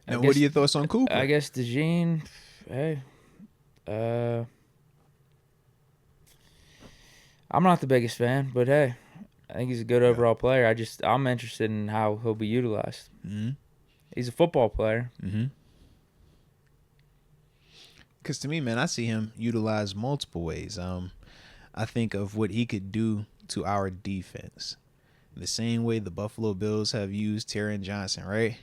Now, what are your thoughts on Cooper? I guess DeJean, hey, I'm not the biggest fan, but hey, I think he's a good overall player. I'm interested in how he'll be utilized. Mm-hmm. He's a football player. Mm-hmm. Because to me, man, I see him utilized multiple ways. I think of what he could do to our defense. The same way the Buffalo Bills have used Taron Johnson, right?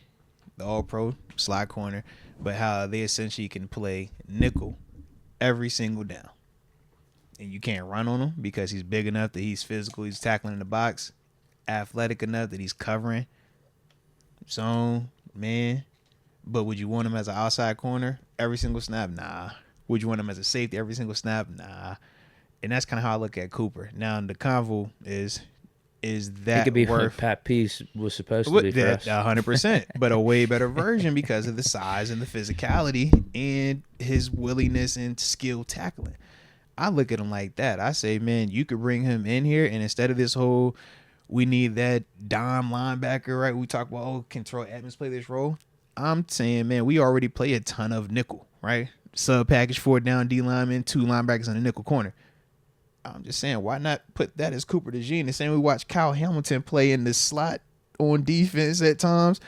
The all-pro slot corner, but how they essentially can play nickel every single down. And you can't run on him because he's big enough that he's physical, he's tackling in the box, athletic enough that he's covering zone, man. But would you want him as an outside corner every single snap? Nah. Would you want him as a safety every single snap? Nah. And that's kind of how I look at Cooper. Now, the convo is that he could be worth what Pat Peace was supposed to be for us. 100%, but a way better version because of the size and the physicality and his willingness and skill tackling. I look at him like that. I say, man, you could bring him in here, and instead of this whole, we need that dime linebacker, right? We talk about, oh, can Troy Edmonds play this role? I'm saying, man, we already play a ton of nickel, right? Sub package, 4 down D linemen, 2 linebackers in the nickel corner. I'm just saying, why not put that as Cooper DeJean? The same way we watch Kyle Hamilton play in the slot on defense at times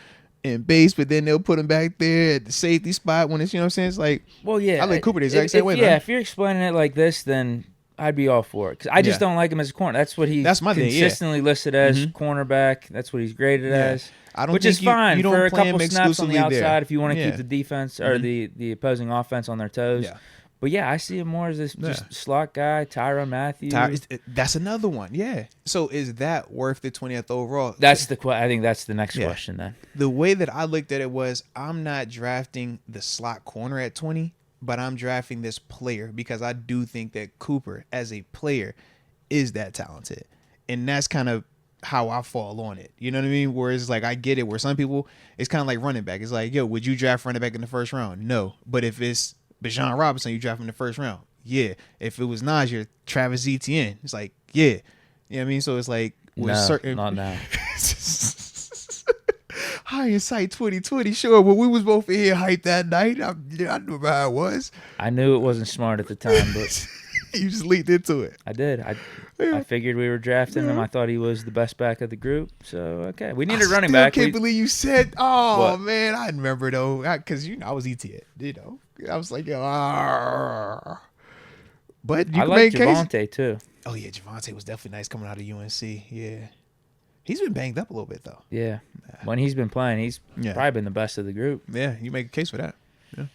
and base, but then they'll put him back there at the safety spot when it's, you know what I'm saying? It's like, well, yeah, I like Cooper the exact same way, man. Yeah, if you're explaining it like this, then I'd be all for it. Because I just don't like him as a corner. That's what he's consistently listed as, cornerback. That's what he's graded as. Which is fine for a couple snaps on the outside if you want to keep the defense or the opposing offense on their toes. Yeah. But yeah, I see him more as this just slot guy, Tyrann Mathieu. That's another one. Yeah. So is that worth the 20th overall? I think that's the next question then. The way that I looked at it was, I'm not drafting the slot corner at 20, but I'm drafting this player because I do think that Cooper as a player is that talented. And that's kind of how I fall on it. You know what I mean? Whereas like I get it where some people, it's kind of like running back. It's like, yo, would you draft running back in the first round? No. But if it's Bijan Robinson, you draft him in the first round. Yeah. If it was Najee, Travis Etienne, it's like, yeah. You know what I mean? So it's like, not now. Hindsight 2020, sure. When we was both in here hyped that night, I knew how it was. I knew it wasn't smart at the time, but you just leaped into it. I did. I figured we were drafting him. I thought he was the best back of the group. So, okay. We need a running back. I can't believe you said, man, I remember, though, because, I was ET, I was like, but you I like Javonte, too. Oh, yeah, Javonte was definitely nice coming out of UNC. Yeah. He's been banged up a little bit, though. Yeah. When he's been playing, he's probably been the best of the group. Yeah, you make a case for that. Yeah.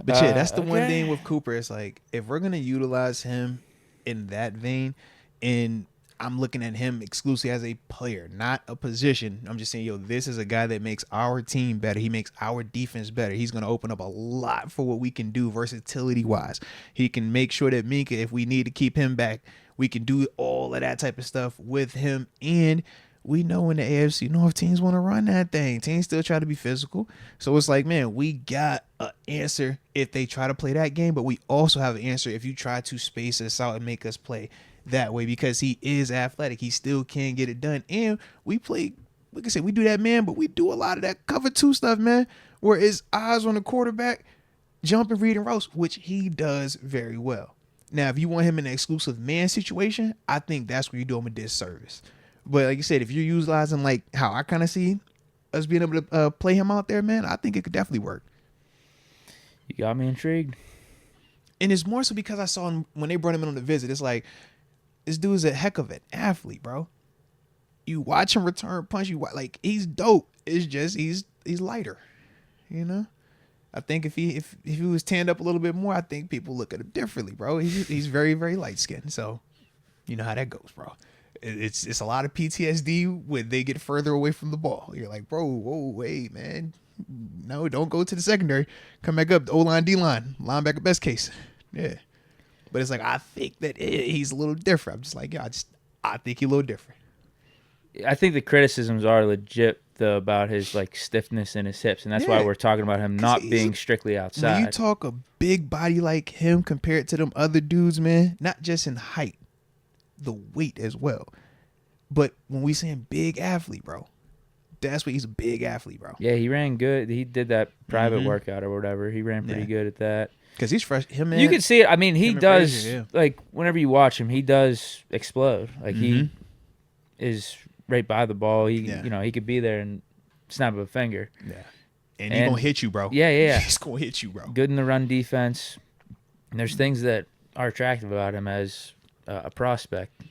But, that's the one thing with Cooper. It's like, if we're going to utilize him in that vein, and I'm looking at him exclusively as a player, not a position. I'm just saying, yo, this is a guy that makes our team better. He makes our defense better. He's going to open up a lot for what we can do versatility-wise. He can make sure that Minka, if we need to keep him back, we can do all of that type of stuff with him. And we know in the AFC North, teams want to run that thing. Teams still try to be physical. So it's like, man, we got an answer if they try to play that game, but we also have an answer if you try to space us out and make us play that way, because he is athletic. He still can get it done. And we play, like I said, we do that, man, but we do a lot of that cover 2 stuff, man, where his eyes on the quarterback, jumping, reading routes, which he does very well. Now, if you want him in an exclusive man situation, I think that's where you do him a disservice. But like you said, if you're utilizing like how I kind of see us being able to play him out there, man, I think it could definitely work. You got me intrigued. And it's more so because I saw him when they brought him in on the visit. It's like, this dude's a heck of an athlete, bro. You watch him return punch, like he's dope. It's just he's lighter, you know. I think if he was tanned up a little bit more, I think people look at him differently, bro. He's very, very light skinned, so you know how that goes, bro. It's a lot of PTSD when they get further away from the ball. You're like, bro, whoa, wait, man. No, don't go to the secondary. Come back up, the O-line, D-line, linebacker best case. Yeah. But it's like, I think that he's a little different. I'm just like, yeah, I think he's a little different. I think the criticisms are legit, though, about his like stiffness in his hips, and that's why we're talking about him not being strictly outside. When you talk a big body like him compared to them other dudes, man, not just in height, the weight as well. But when we saying big athlete, bro, That's what he's a big athlete, bro. Yeah, he ran good. He did that private workout or whatever. He ran pretty good at that. Because he's fresh. You can see it. I mean, he does, Frazier, like, whenever you watch him, he does explode. Like, he is right by the ball. He, he could be there and snap of a finger. Yeah. And he's going to hit you, bro. Yeah. He's going to hit you, bro. Good in the run defense. And there's things that are attractive about him as a prospect.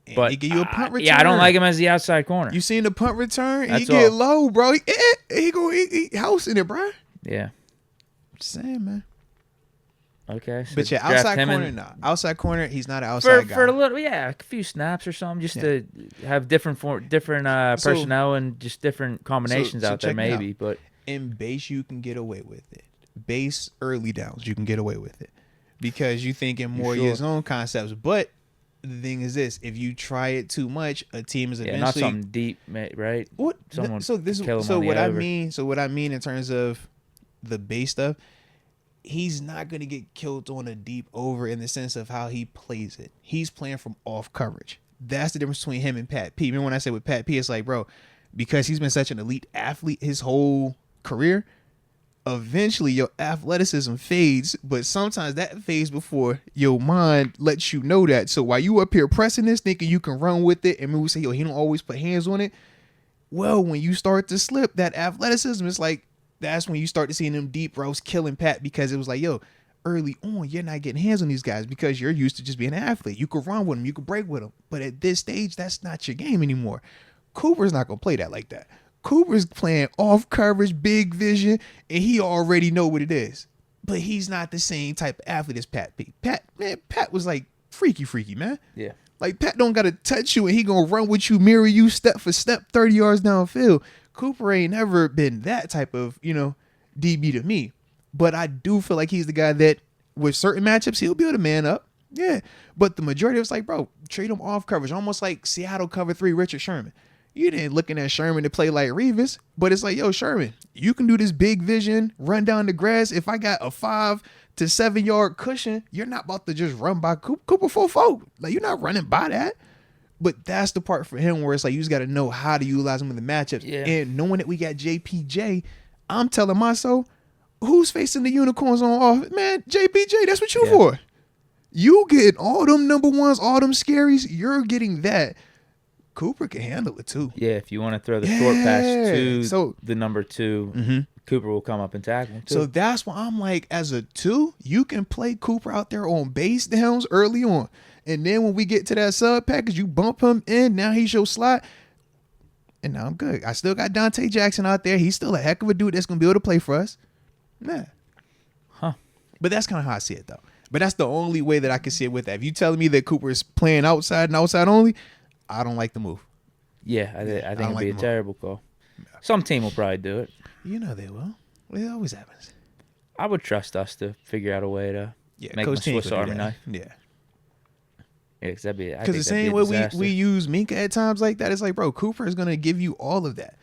And but he give you a punt return. Yeah, I don't like him as the outside corner. You seen the punt return? He get low, bro. He housing it, bro. Yeah. Just saying, man. Okay. So but yeah, outside corner, outside corner, he's not an outside guy. For a little, a few snaps or something, just to have different personnel and just different combinations out there, maybe. But in base, you can get away with it. Base early downs, you can get away with it because you think in more your own concepts. But the thing is this: if you try it too much, a team is eventually not something deep, right? What? What I mean in terms of the base stuff. He's not going to get killed on a deep over in the sense of how he plays it. He's playing from off coverage. That's the difference between him and Pat P. Remember when I said with Pat P, it's like, bro, because he's been such an elite athlete his whole career, eventually your athleticism fades, but sometimes that fades before your mind lets you know that. So while you up here pressing this, thinking you can run with it, and we say, he don't always put hands on it. Well, when you start to slip, that athleticism is like, that's when you start to see them deep rows killing Pat because it was like, early on, you're not getting hands on these guys because you're used to just being an athlete. You could run with them. You could break with them. But at this stage, that's not your game anymore. Cooper's not going to play that like that. Cooper's playing off coverage, big vision, and he already know what it is. But he's not the same type of athlete as Pat P. Pat was like freaky, man. Yeah. Like Pat don't got to touch you and he going to run with you, mirror you step for step 30 yards downfield. Cooper ain't never been that type of, DB to me. But I do feel like he's the guy that with certain matchups, he'll be able to man up. Yeah. But the majority of it's like, bro, trade him off coverage. Almost like Seattle cover 3 Richard Sherman. You didn't looking at Sherman to play like Revis, but it's like, Sherman, you can do this big vision, run down the grass. If I got a 5 to 7 yard cushion, you're not about to just run by Cooper 4-4. Like, you're not running by that. But that's the part for him where it's like you just got to know how to utilize him in the matchups. Yeah. And knowing that we got JPJ, I'm telling myself, who's facing the unicorns on off? Man, JPJ, that's what you for. You get all them number ones, all them scaries, you're getting that. Cooper can handle it too. Yeah, if you want to throw the short pass to the number 2, Cooper will come up and tackle too. So that's why I'm like, as a 2, you can play Cooper out there on base downs early on. And then when we get to that sub package, you bump him in. Now he's your slot. And now I'm good. I still got Dante Jackson out there. He's still a heck of a dude that's going to be able to play for us. Yeah. Huh. But that's kind of how I see it, though. But that's the only way that I can see it with that. If you telling me that Cooper is playing outside and outside only, I don't like the move. Yeah, I think it'd be a terrible call. Some team will probably do it. You know they will. It always happens. I would trust us to figure out a way to make a Swiss Army knife. Yeah. Yeah, because the same way we use Minka at times like that, it's like, bro, Cooper is going to give you all of that.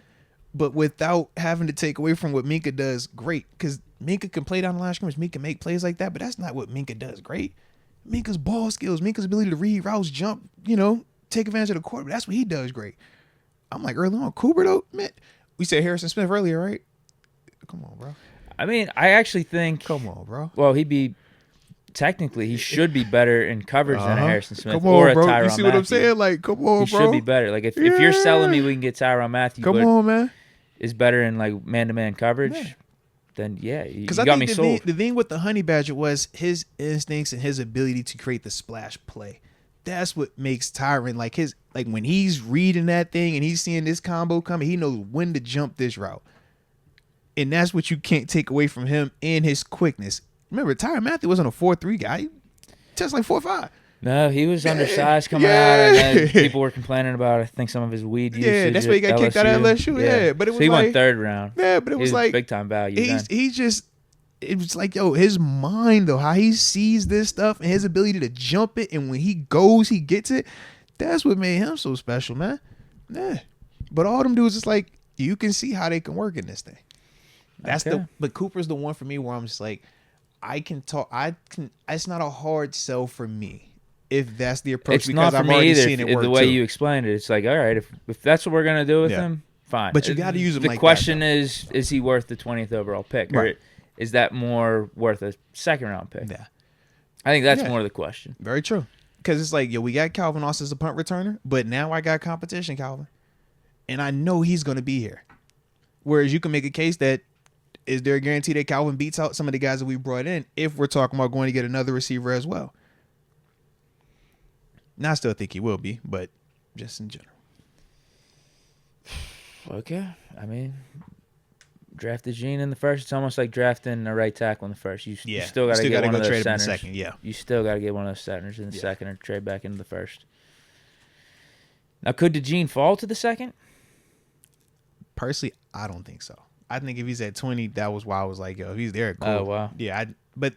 But without having to take away from what Minka does great. Because Minka can play down the line of scrimmage. Minka can make plays like that. But that's not what Minka does great. Minka's ball skills, Minka's ability to read routes, jump, take advantage of the quarterback. That's what he does great. I'm like, early on, Cooper, though, man. We said Harrison Smith earlier, right? Come on, bro. I mean, I actually think. Come on, bro. Well, technically, he should be better in coverage than a Harrison Smith come on, or a bro. Tyrann Mathieu. You see what I'm saying? Like, come on, he bro. He should be better. Like, if you're selling me we can get Tyrann Mathieu, come on, man, is better in, like, man-to-man coverage, then, you got me sold. The thing with the Honey Badger was his instincts and his ability to create the splash play. That's what makes Tyrann, like when he's reading that thing and he's seeing this combo coming, he knows when to jump this route. And that's what you can't take away from him and his quickness. Remember, Tyrann Mathieu wasn't a 4.3 guy. Just like 4.5. No, he was undersized coming out, and then people were complaining about, I think, some of his weed usage. Yeah, that's why he got kicked out of LSU. Yeah, but it was so he went 3rd round. Yeah, but it was like big time value. It was like, his mind though, how he sees this stuff and his ability to jump it, and when he goes, he gets it. That's what made him so special, man. Yeah, but all them dudes, it's like you can see how they can work in this thing. But Cooper's the one for me where I'm just like, it's not a hard sell for me if that's the approach, it's because not for I've already me either, seen it work the way too. you explained it. It's like, all right, if that's what we're gonna do with him, fine. But you got to use him. The question is he worth the 20th overall pick, or is that more worth a second-round pick? Yeah, I think that's more the question. Very true. Because it's like, we got Calvin Austin as a punt returner, but now I got competition, Calvin, and I know he's going to be here. Whereas you can make a case that is there a guarantee that Calvin beats out some of the guys that we brought in if we're talking about going to get another receiver as well? Now, I still think he will be, but just in general. Okay. I mean, draft DeJean in the first. It's almost like drafting a right tackle in the first. You still got to get one of those centers. In the second, you still got to get one of those centers in the second or trade back into the first. Now, could DeJean fall to the second? Personally, I don't think so. I think if he's at 20, that was why I was like, if he's there, cool. Oh, wow. Yeah, but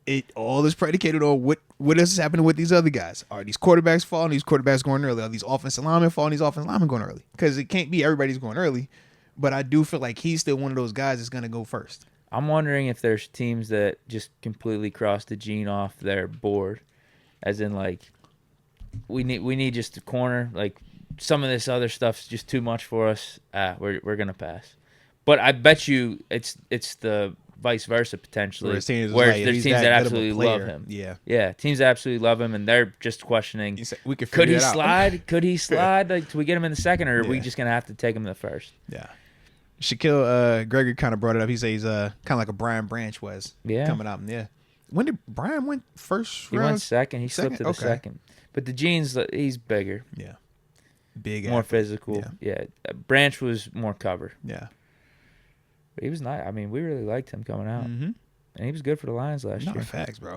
it all is predicated on what is happening with these other guys. Are these quarterbacks falling? These quarterbacks going early? Are these offensive linemen falling? These offensive linemen going early? Because it can't be everybody's going early. But I do feel like he's still one of those guys that's going to go first. I'm wondering if there's teams that just completely cross DeJean off their board, as in like we need just a corner. Like some of this other stuff's just too much for us. We're gonna pass. But I bet you it's the vice versa potentially, where there's teams that absolutely love him. Yeah, teams that absolutely love him, and they're just questioning: could he slide? Could he slide? Like, do we get him in the second, or are we just gonna have to take him in the first? Yeah. Shaquille Gregory kind of brought it up. He says he's kind of like a Brian Branch was coming out. Yeah. When did Brian went first? He went second. He slipped to the second. But DeJean's he's bigger. Yeah. Big. More physical. Yeah. Branch was more cover. Yeah. But he was nice. I mean, we really liked him coming out. Mm-hmm. And he was good for the Lions last year. Facts, bro.